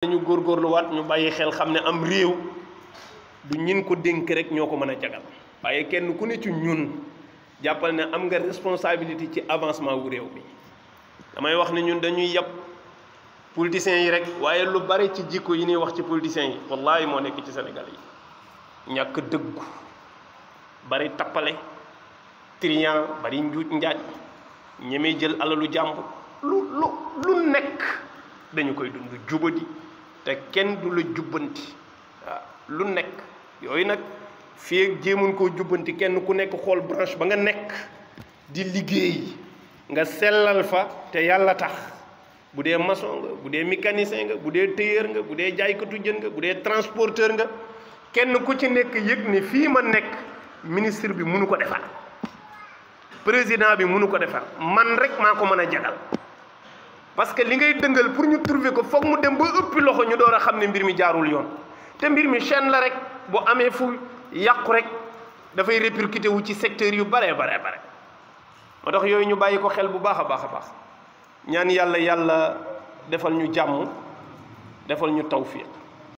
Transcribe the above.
ñu góorgóorluwaat ñu bàyyi xel xam ne am réew du ñin ko dénk rek ñoo ko mën a jagal waaye kenn ku ne ci ñun jàppal ne am nga responsabilité ci avancement wu réew mi damay wax ne ñun dañuy yab politiciens yi rek waaye lu bari ci jikko yi ñuy wax ci politiciens yi wallahi moo nekk ci Sénégal yi ñàkk dëggu bari tappale trian bari njuuj njaaj ñemee jël alalu jàmbur lu nekk dañu koy dund jubadi te kenn du la jubbanti waaw lu nekk yooyu nag fii ak jéemuñ koo jubbanti kenn ku nekk xool branche ba nga nekk di liggéey nga sellal fa te yàlla tax bu dee maçon nga bu dee mécanicien nga bu dee tailleur nga bu dee jaaykatu jën nga bu dee transporteur nga kenn ku ci nekk yëg ni fii ma nekk ministre bi mënu ko defar président bi mënu ko defar man rek maa ko mën a jagal parce que li ngay dëngal pour ñu trouver ko foog mu dem ba ëppi loxo ñu door a xam ne mbir mi jaarul yoon te mbir mi chaîne la rek bu amee fu yàqu rek dafay répercuté wu ci secteur yu bare moo tax yooyu ñu bàyyi ko xel bu baax a baax ñaan yàlla defal ñu jàmm defal ñu tawfiq